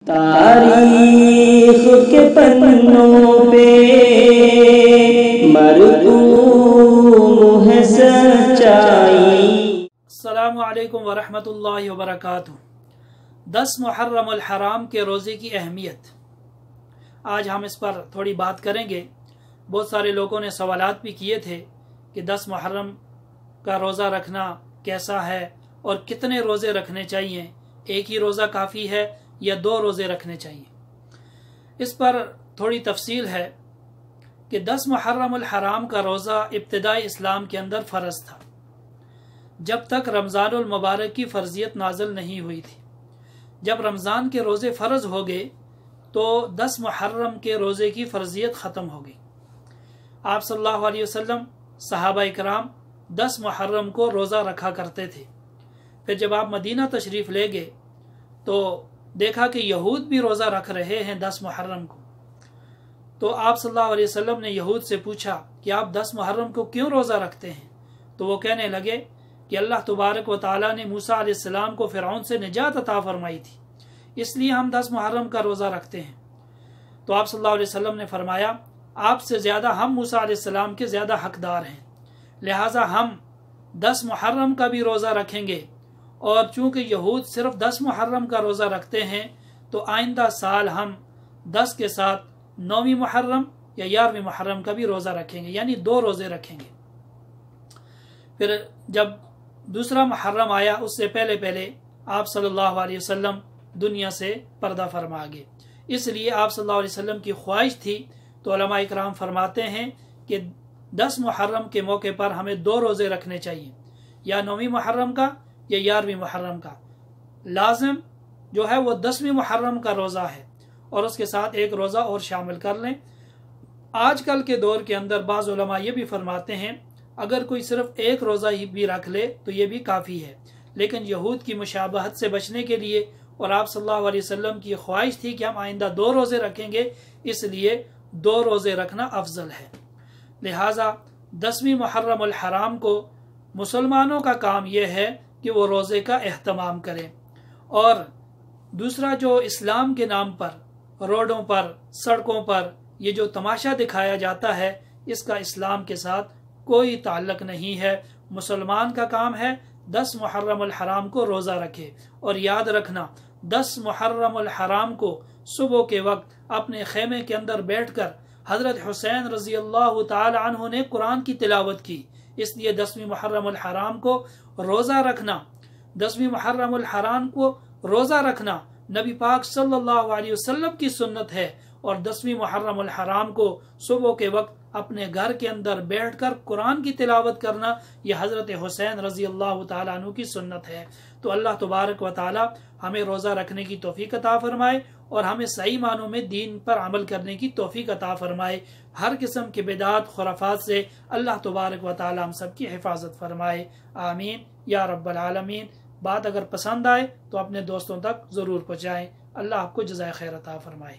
تاریخ کے پنوں پہ مرقوم ہے سچائی۔ السلام علیکم ورحمۃ اللہ وبرکاتہ۔ 10 محرم الحرام کے روزے کی اہمیت، آج ہم اس پر تھوڑی بات کریں گے۔ بہت سارے لوگوں نے سوالات بھی کیے تھے کہ 10 محرم کا روزہ رکھنا کیسا ہے اور کتنے روزے رکھنے چاہیے، ایک ہی روزہ کافی ہے یا 2 روزے رکھنے چاہیے۔ اس پر تھوڑی تفصیل ہے کہ 10 محرم الحرام کا روزہ ابتدائی اسلام کے اندر فرض تھا، جب تک رمضان المبارک کی فرضیت نازل نہیں ہوئی تھی۔ جب رمضان کے روزے فرض ہو گئے تو 10 محرم کے روزے کی فرضیت ختم ہو گئی۔ آپ صلی اللہ علیہ وسلم، صحابہ اکرام 10 محرم کو روزہ رکھا کرتے تھے۔ پھر جب آپ مدینہ تشریف لے گئے تو دیکھا کہ یہود بھی روزہ رکھ رہے ہیں 10 محرم کو۔ تو آپ صلی اللہ علیہ وسلم نے یہود سے پوچھا کہ آپ 10 محرم کو کیوں روزہ رکھتے ہیں؟ تو وہ کہنے لگے کہ اللہ تبارک و تعالیٰ نے موسیٰ علیہ السلام کو فرعون سے نجات عطا فرمائی تھی، اس لیے ہم 10 محرم کا روزہ رکھتے ہیں۔ تو آپ صلی اللہ علیہ وسلم نے فرمایا، آپ سے زیادہ ہم موسیٰ علیہ السلام کے زیادہ حقدار ہیں، لہٰذا ہم 10 محرم کا بھی روزہ رکھیں گے، اور چونکہ یہود صرف 10 محرم کا روزہ رکھتے ہیں تو آئندہ سال ہم 10 کے ساتھ 9ویں محرم یا 11ویں محرم کا بھی روزہ رکھیں گے، یعنی 2 روزے رکھیں گے۔ پھر جب دوسرا محرم آیا، اس سے پہلے آپ صلی اللہ علیہ وسلم دنیا سے پردہ فرما گئے۔ اس لیے آپ صلی اللہ علیہ وسلم کی خواہش تھی، تو علماء اکرام فرماتے ہیں کہ 10 محرم کے موقع پر ہمیں 2 روزے رکھنے چاہیے، یا 9ویں محرم کا یا 11ویں محرم کا۔ لازم جو ہے وہ 10ویں محرم کا روزہ ہے، اور اس کے ساتھ ایک روزہ اور شامل کر لیں۔ آج کل کے دور کے اندر بعض علماء یہ بھی فرماتے ہیں اگر کوئی صرف ایک روزہ ہی بھی رکھ لے تو یہ بھی کافی ہے، لیکن یہود کی مشابہت سے بچنے کے لیے اور آپ صلی اللہ علیہ وسلم کی خواہش تھی کہ ہم آئندہ 2 روزے رکھیں گے، اس لیے 2 روزے رکھنا افضل ہے۔ لہٰذا 10ویں محرم الحرام کو مسلمانوں کا کام یہ ہے کہ وہ روزے کا اہتمام کریں، اور دوسرا جو اسلام کے نام پر روڈوں پر، سڑکوں پر یہ جو تماشا دکھایا جاتا ہے، اس کا اسلام کے ساتھ کوئی تعلق نہیں ہے۔ مسلمان کا کام ہے 10 محرم الحرام کو روزہ رکھے، اور یاد رکھنا 10 محرم الحرام کو صبح کے وقت اپنے خیمے کے اندر بیٹھ کر حضرت حسین رضی اللہ تعالی عنہ نے قرآن کی تلاوت کی، اس لیے 10ویں محرم الحرام کو روزہ رکھنا، 10ویں محرم الحرام کو روزہ رکھنا نبی پاک صلی اللہ علیہ وسلم کی سنت ہے، اور 10ویں محرم الحرام کو صبح کے وقت اپنے گھر کے اندر بیٹھ کر قرآن کی تلاوت کرنا یہ حضرت حسین رضی اللہ تعالیٰ عنہ کی سنت ہے۔ تو اللہ تبارک و تعالیٰ ہمیں روزہ رکھنے کی توفیق عطا فرمائے، اور ہمیں صحیح معنوں میں دین پر عمل کرنے کی توفیق عطا فرمائے۔ ہر قسم کے بدعات، خرافات سے اللہ تبارک و تعالیٰ ہم سب کی حفاظت فرمائے، آمین یا رب العالمین۔ بات اگر پسند آئے تو اپنے دوستوں تک ضرور پہنچائیں۔ اللہ آپ کو جزائے خیر عطا فرمائے۔